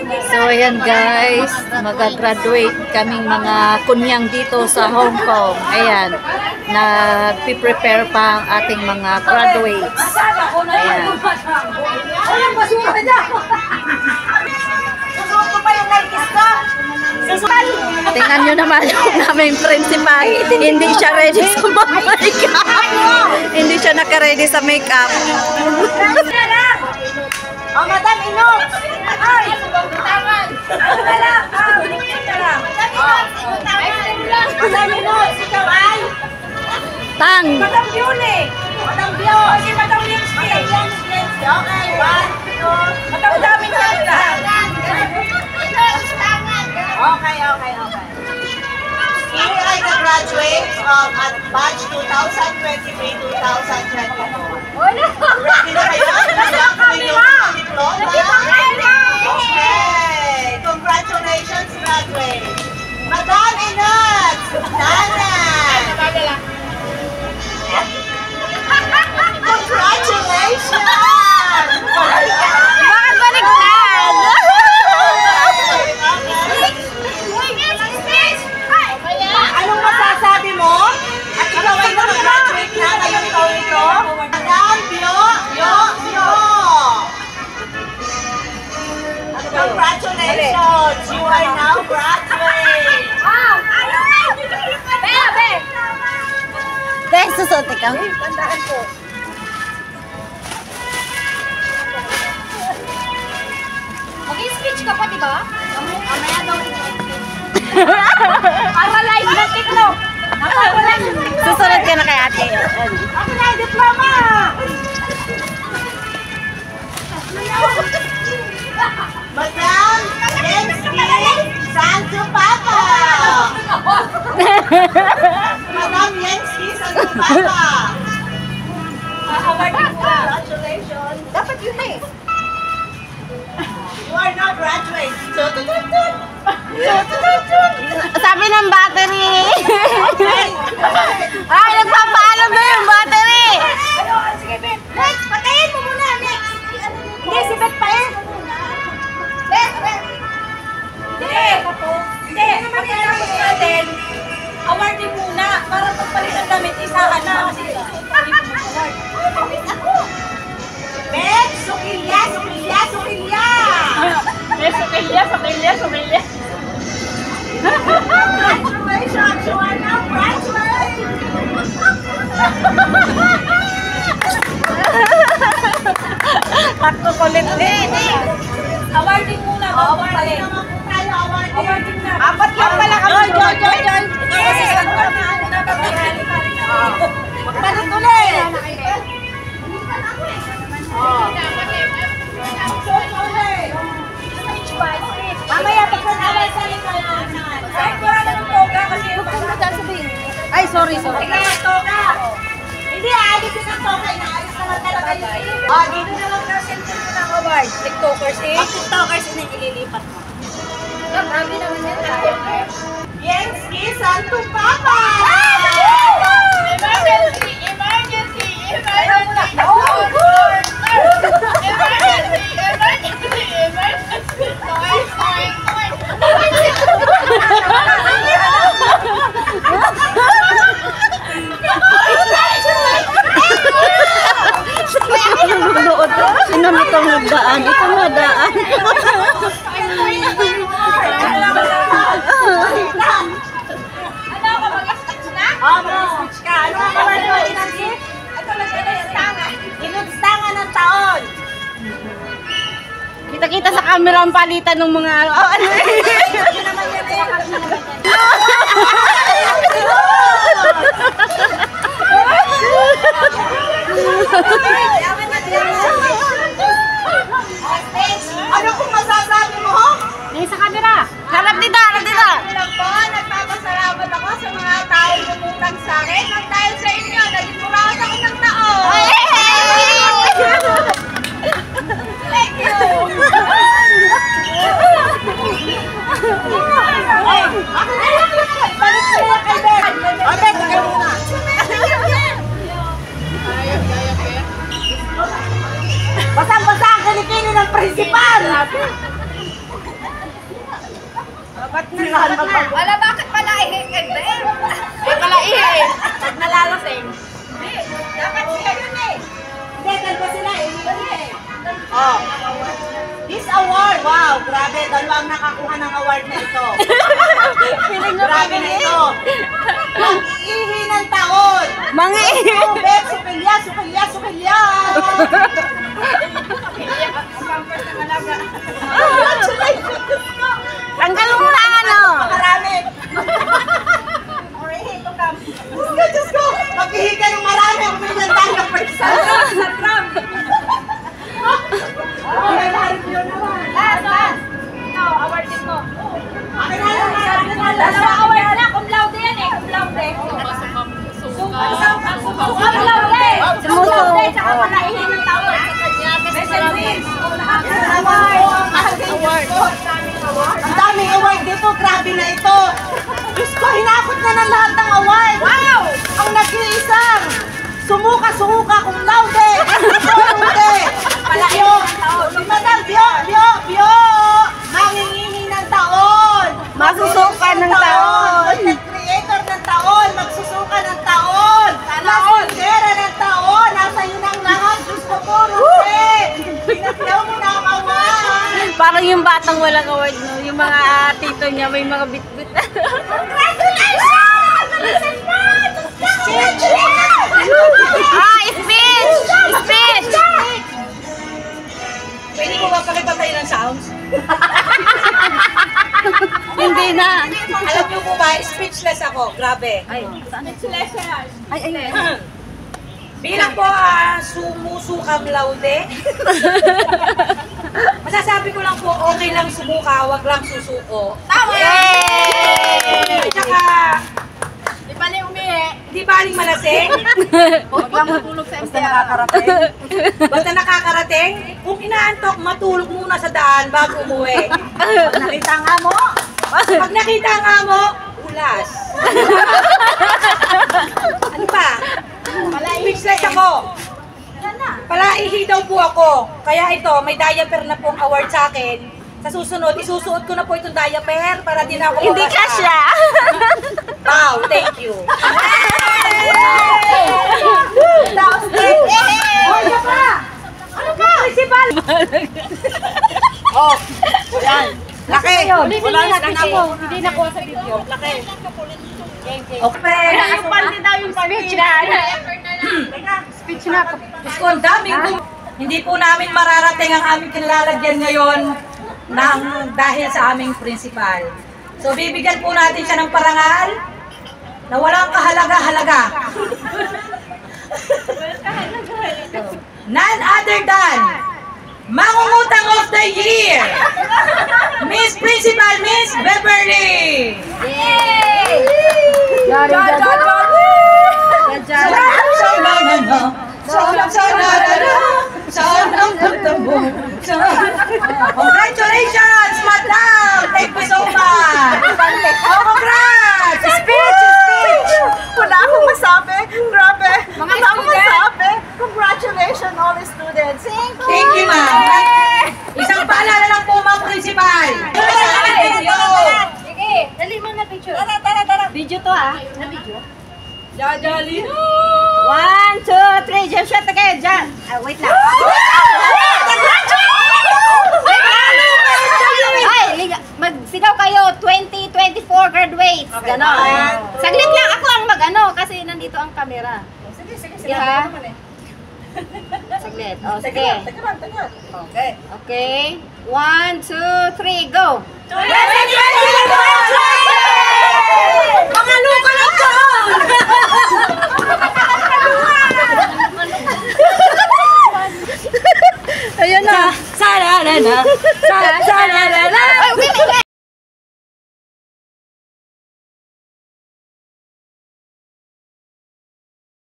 So ayan guys, mag-graduate kaming mga kunyang dito sa Hong Kong. Ayan, nag-prepare pa ang ating mga graduates. Ayan. Tingnan nyo naman yung aming principal. Hindi siya ready sa makeup. Hindi siya naka-ready sa makeup. Oh, Madam Inok! Ay! Tangan! Madam Inok, ikaw ay? Tang! Madam Bione! Madam Bione! Si Madam Linsky! Okay, 1, 2, Madam Daming Kanda! Okay. Here are the graduates of batch 2023-2024. Ready na kayo? Okay! Congratulations, graduates! Madam Inat! Danan! Congratulations! Bakit baliktad? Anong masasabi mo? At ikaw ay nag-graduate na ngayong taon ito? Madam Bio! Congratulations! You are now graduate! Be, susot ikaw. Tandaan ko. Mag-speech ka pa, di ba? Mamaya daw. Para live na TikTok. Susunod ka na kay ate. Ako na yung diploma! Madam Yensky Santo Papa! Madam Yensky Santo Papa! Congratulations! Dapat yun eh. You are now graduate! Sabi ng battery. Okay! Ay, nagpapaalam na yung battery. Sige, Ben! Next! Patayin mo muna! Next! Hindi, si Bet pa eh! Bet! Hindi! Hindi! Pagkatapos natin, awardin muna para pagpalit ang damit, isahan na. Bet! Sukilya! Sukilya. Congratulations! You are now graduate! Takto kulit din. Awarding muna. Awarding naman po tayo. Awarding na. Apat lang pala kami. Joy. Ikaw kasi saan ka na nababihali ka rin ako. Magpalit ulit. Mamaya pagkakawal sa likanan. Ay, wala na ng toga kasi yung Ay, sorry. ikaw ang toga. Hindi, aalis din ang toga. Inaalis naman talaga yun. Dito na lang na center mo ng award. TikTokers eh. Ang TikTokers ililipat mo. Grabe naman yan. Yensky Santo Papa! Emergency! Sino mo itong nagdaan? Ito mo daan. Ano ako, mag-speech na? Mag-speech ka. Ano ang award mo, Yensky? Ito lang siya na yung tanga. Inutstangan ng taon. Kita-kita sa camera ang palitan ng mga ano. Ito naman yan eh. Ano kung masasabi mo? Sa camera. Harap dito. Nagpapasalamat ako sa mga taong lumutang sa akin. At dahil sa inyo, naging burawas ako ng taon. Thank you! Balik sila kay Ben. Ben, kayo muna. Basang-basa ang kilikini ng prinsipal! Wala, bakit pala ihigil ba eh? Eh, pala eh. Pag nalalasing. Dapat siya yun eh. Hindi, dalawa sila eh. Oh. This award, wow, grabe, dalawang nakakuha ng award na ito. Grabe na ito. Mag-ihi ng taon. Mangi! Tubig, sukilya, sukilya, sukilya. Tanggal mo na ano! Marami. Diyos ko, mag-ihi ka ng marami. Umilan tayo ng pwersa. Sa drum. Okay, lahat yun naman. Last. Ito, award din mo. Akin na lang, akin na lang. Dalawa award na, cum laude yan eh, cum laude. Cum laude. Cum laude, tsaka palaihin ng tawag. Ang daming award dito, grabe na ito. Diyos ko, hinakot na ng lahat ng award. Wow! Ang nag-iisang, sumuka kung laude. Laude. Bio. Si Madam Bio. Mangingihi ng taon. Masusuka ng taon. Creator ng taon. Magsusuka ng taon. Lasindera ng taon. Nasa iyo ng lahat. Diyos ko po, Rude. Pinagyaw mo na ang award. Parang yung batang walang award, no? Yung mga tito niya, may mga bit-bit. Congratulations! Nalisan mo! Speech! Speech! Pwede mo ba pakipatay ng sounds? Hindi na. Alam niyo po ba, speechless ako. Grabe. Ay, Bilang po sumusukam laude. Masasabi ko lang po, okay lang sumuka, wag lang susuko. Tama! At saka, di baling malasing. Huwag lang matulog sa MCR. Basta nakakarating, kung inaantok, matulog muna sa daan bago umuwi. Pag nakita nga mo, ulas. Ano pa? Speechless ako. Palaihi daw po ako. Kaya ito, may diaper na pong award sa akin. Sa susunod, isusuot ko na po itong diaper para din ako hindi mabasa. ka siya. Wow, thank you. Ano pa? Ano pa? Principal! Oh, yan. Laki. Wala na ako. Hindi nakuha sa video. Laki. Okay. Yung paldi daw yung speech na. Speech na. Diyos ko, ang daming hindi po namin mararating ang aming kinalalagyan ngayon dahil sa aming principal. So, bibigyan po natin siya ng parangal na walang kahalaga-halaga. None other than Mangungutang of the Year, Miss Principal, Miss Beverly! Yay! Congratulations, madam! Thank you so much! Oh, congrats! Speech! Wala akong masabi. Grabe. Mga students. Congratulations all the students. Thank you, ma'am. Isang paalala lang po, ma'am principal. Thank you. Sige, dali mo na picture. Video to ha. Na video? Jajali. 1, 2, 3, jump shot kayo dyan. Wait lang. Ay, magsigaw kayo, 2024 graduates. Ganon. Saglit lang ako ang mag-ano kasi nandito ang camera. Sige ha. Saglit. O, sige. Okay. Okay. 1, 2, 3, go. Mga luka lang ko! Ayun na. Sararana. Sararana. Ay, wait.